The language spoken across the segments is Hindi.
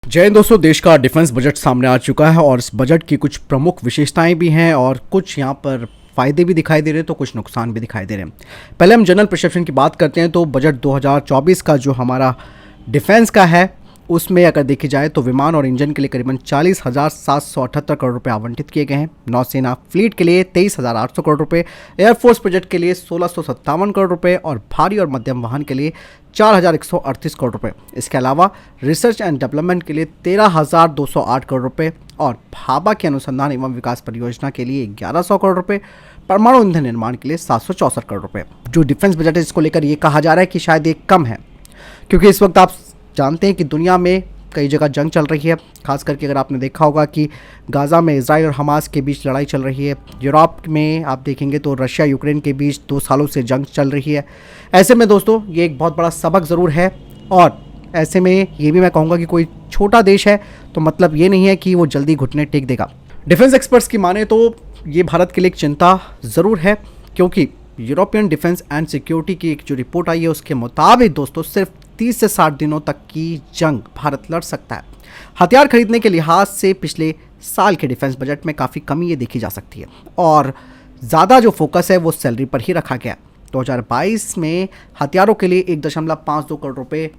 जय हिंद दोस्तों। देश का डिफेंस बजट सामने आ चुका है और इस बजट की कुछ प्रमुख विशेषताएं भी हैं और कुछ यहाँ पर फायदे भी दिखाई दे रहे हैं तो कुछ नुकसान भी दिखाई दे रहे हैं। पहले हम जनरल परसेप्शन की बात करते हैं तो बजट 2024 का जो हमारा डिफेंस का है उसमें अगर देखी जाए तो विमान और इंजन के लिए करीबन 40,778 करोड़ रुपए आवंटित किए गए हैं। नौसेना फ्लीट के लिए 23,800 करोड़ रुपए, एयरफोर्स बजट के लिए 1,657 करोड़ रुपए और भारी और मध्यम वाहन के लिए 4,138 करोड़ रुपए। इसके अलावा रिसर्च एंड डेवलपमेंट के लिए 13,208 करोड़ रुपए और भाभा के अनुसंधान एवं विकास परियोजना के लिए 1,100 करोड़ रुपए, परमाणु ईंधन निर्माण के लिए 764 करोड़ रुपए। जो डिफेंस बजट है इसको लेकर ये कहा जा रहा है कि शायद ये कम है, क्योंकि इस वक्त आप जानते हैं कि दुनिया में कई जगह जंग चल रही है। खास करके अगर आपने देखा होगा कि गाज़ा में इजराइल और हमास के बीच लड़ाई चल रही है। यूरोप में आप देखेंगे तो रशिया यूक्रेन के बीच 2 सालों से जंग चल रही है। ऐसे में दोस्तों ये एक बहुत बड़ा सबक ज़रूर है और ऐसे में ये भी मैं कहूँगा कि कोई छोटा देश है तो मतलब ये नहीं है कि वो जल्दी घुटने टेक देगा। डिफेंस एक्सपर्ट्स की माने तो ये भारत के लिए एक चिंता ज़रूर है, क्योंकि यूरोपियन डिफेंस एंड सिक्योरिटी की एक जो रिपोर्ट आई है उसके मुताबिक दोस्तों सिर्फ 30 से 60 दिनों तक की जंग भारत लड़ सकता है। हथियार खरीदने के लिहाज से पिछले साल के डिफेंस बजट में काफ़ी कमी ये देखी जा सकती है और ज़्यादा जो फोकस है वो सैलरी पर ही रखा गया। 2022 में हथियारों के लिए 1.52 करोड़ रुपए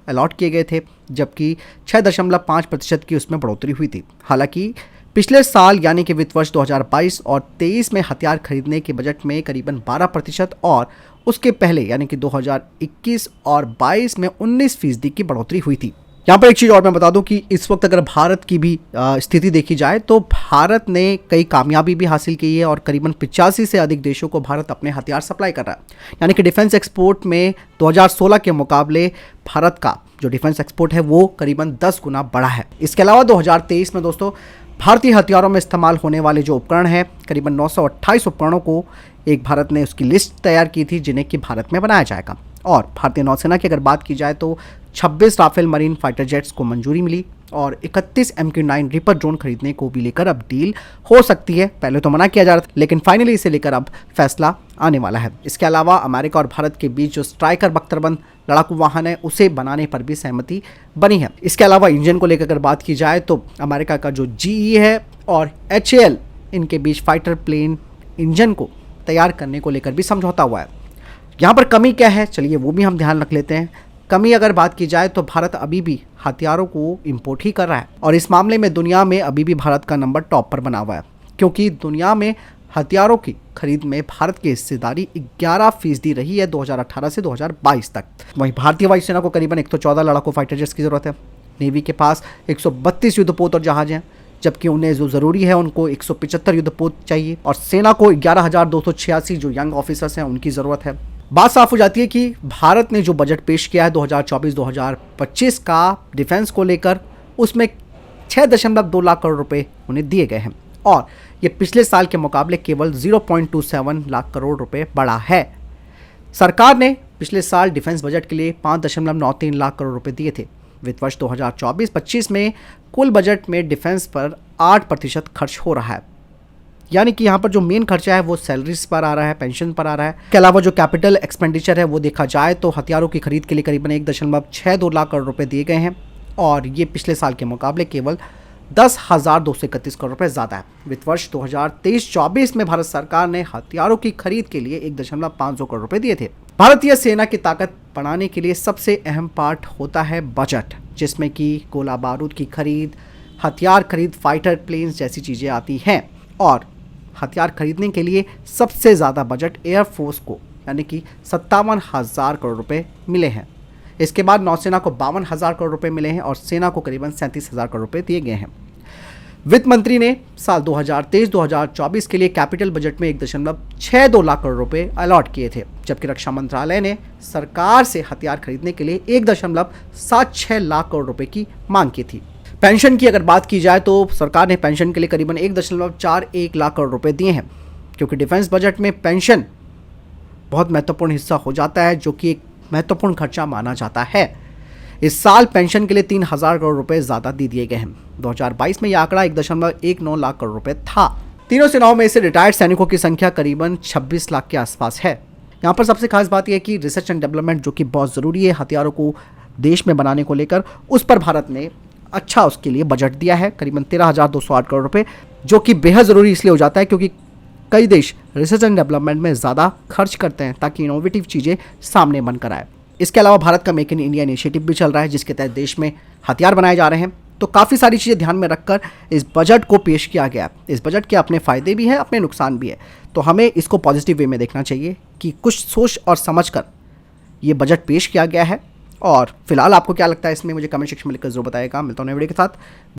अलॉट किए गए थे, जबकि 6.5% की उसमें बढ़ोतरी हुई थी। हालांकि पिछले साल यानी कि वित्त वर्ष 2022 और 23 में हथियार खरीदने के बजट में करीबन 12% और उसके पहले यानी कि 2021 और 22 में 19% की बढ़ोतरी हुई थी। यहाँ पर एक चीज़ और मैं बता दूं कि इस वक्त अगर भारत की भी स्थिति देखी जाए तो भारत ने कई कामयाबी भी हासिल की है और करीबन 85 से अधिक देशों को भारत अपने हथियार सप्लाई कर रहा है। यानी कि डिफेंस एक्सपोर्ट में 2016 के मुकाबले भारत का जो डिफेंस एक्सपोर्ट है वो करीबन 10 गुना बढ़ा है। इसके अलावा 2023 में दोस्तों भारतीय हथियारों में इस्तेमाल होने वाले जो उपकरण हैं करीबन 928 उपकरणों को एक भारत ने उसकी लिस्ट तैयार की थी जिन्हें कि भारत में बनाया जाएगा। और भारतीय नौसेना की अगर बात की जाए तो 26 राफेल मरीन फाइटर जेट्स को मंजूरी मिली और 31 MQ-9 रिपर ड्रोन खरीदने को भी लेकर अब डील हो सकती है। पहले तो मना किया जा रहा था लेकिन फाइनली इसे लेकर अब फैसला आने वाला है। इसके अलावा अमेरिका और भारत के बीच जो स्ट्राइकर बख्तरबंद लड़ाकू वाहन है उसे बनाने पर भी सहमति बनी है। इसके अलावा इंजन को लेकर अगर बात की जाए तो अमेरिका का जो GE है और HAL इनके बीच फाइटर प्लेन इंजन को तैयार करने को लेकर भी समझौता हुआ है। यहाँ पर कमी क्या है चलिए वो भी हम ध्यान रख लेते हैं। कमी अगर बात की जाए तो भारत अभी भी हथियारों को इंपोर्ट ही कर रहा है और इस मामले में दुनिया में अभी भी भारत का नंबर टॉप पर बना हुआ है, क्योंकि दुनिया में हथियारों की खरीद में भारत की हिस्सेदारी 11% रही है 2018 से 2022 तक। वहीं भारतीय वायुसेना को करीबन 114 लड़ाकू फाइटर जेट्स की जरूरत है। नेवी के पास 132 युद्धपोत और जहाज हैं, जबकि उन्हें जो ज़रूरी है उनको 175 युद्धपोत चाहिए और सेना को 11,286 जो यंग ऑफिसर्स हैं उनकी ज़रूरत है। बात साफ हो जाती है कि भारत ने जो बजट पेश किया है 2024-2025 का डिफेंस को लेकर उसमें 6.2 लाख करोड़ रुपए उन्हें दिए गए हैं और ये पिछले साल के मुकाबले केवल 0.27 लाख करोड़ रुपए बढ़ा है। सरकार ने पिछले साल डिफेंस बजट के लिए 5.93 लाख करोड़ रुपए दिए थे। वित्त वर्ष 2024-25 में कुल बजट में डिफेंस पर 8% खर्च हो रहा है, यानी कि यहाँ पर जो मेन खर्चा है वो सैलरीज पर आ रहा है, पेंशन पर आ रहा है। इसके अलावा जो कैपिटल एक्सपेंडिचर है वो देखा जाए तो हथियारों की खरीद के लिए करीबन 1.62 लाख करोड़ रुपए दिए गए हैं और ये पिछले साल के मुकाबले केवल 10,231 करोड़ रुपए ज़्यादा है। वित्त वर्ष 2023-24 में भारत सरकार ने हथियारों की खरीद के लिए 1.5 करोड़ रुपए दिए थे। भारतीय सेना की ताकत बढ़ाने के लिए सबसे अहम पार्ट होता है बजट, जिसमें कि गोला बारूद की खरीद, हथियार खरीद, फाइटर प्लेन्स जैसी चीज़ें आती हैं और हथियार खरीदने के लिए सबसे ज़्यादा बजट एयरफोर्स को यानी कि 57,000 करोड़ रुपए मिले हैं। इसके बाद नौसेना को 52,000 करोड़ रुपए मिले हैं और सेना को करीबन 37,000 करोड़ रुपए दिए गए हैं। वित्त मंत्री ने साल 2023-2024 के लिए कैपिटल बजट में 1.62 लाख करोड़ रुपए अलॉट किए थे, जबकि रक्षा मंत्रालय ने सरकार से हथियार खरीदने के लिए 1.76 लाख करोड़ रुपए की मांग की थी। पेंशन की अगर बात की जाए तो सरकार ने पेंशन के लिए करीबन 1.41 लाख करोड़ रुपए दिए हैं, क्योंकि डिफेंस बजट में पेंशन बहुत महत्वपूर्ण हिस्सा हो जाता है, जो कि एक महत्वपूर्ण खर्चा माना जाता है। इस साल पेंशन के लिए 3,000 करोड़ रुपए ज़्यादा दे दिए गए हैं। 2022 में यह आंकड़ा 1.19 लाख करोड़ रुपए था। तीनों सेनाओं में से रिटायर्ड सैनिकों की संख्या करीबन 26 लाख के आसपास है। यहाँ पर सबसे खास बात यह है कि रिसर्च एंड डेवलपमेंट जो कि बहुत ज़रूरी है हथियारों को देश में बनाने को लेकर, उस पर भारत ने अच्छा उसके लिए बजट दिया है करीबन 13,208 करोड़ रुपए, जो कि बेहद ज़रूरी इसलिए हो जाता है क्योंकि कई देश रिसर्च एंड डेवलपमेंट में ज़्यादा खर्च करते हैं ताकि इनोवेटिव चीज़ें सामने बनकर आए। इसके अलावा भारत का मेक इन इंडिया इनिशिएटिव भी चल रहा है, जिसके तहत देश में हथियार बनाए जा रहे हैं। तो काफ़ी सारी चीज़ें ध्यान में रखकर इस बजट को पेश किया गया। इस बजट के अपने फ़ायदे भी हैं, अपने नुकसान भी है। तो हमें इसको पॉजिटिव वे में देखना चाहिए कि कुछ सोच और समझ कर ये बजट पेश किया गया है। और फिलहाल आपको क्या लगता है इसमें, मुझे कमेंट सेक्शन में लिखकर जरूर बताएगा। मिलता हूं नए वीडियो के साथ।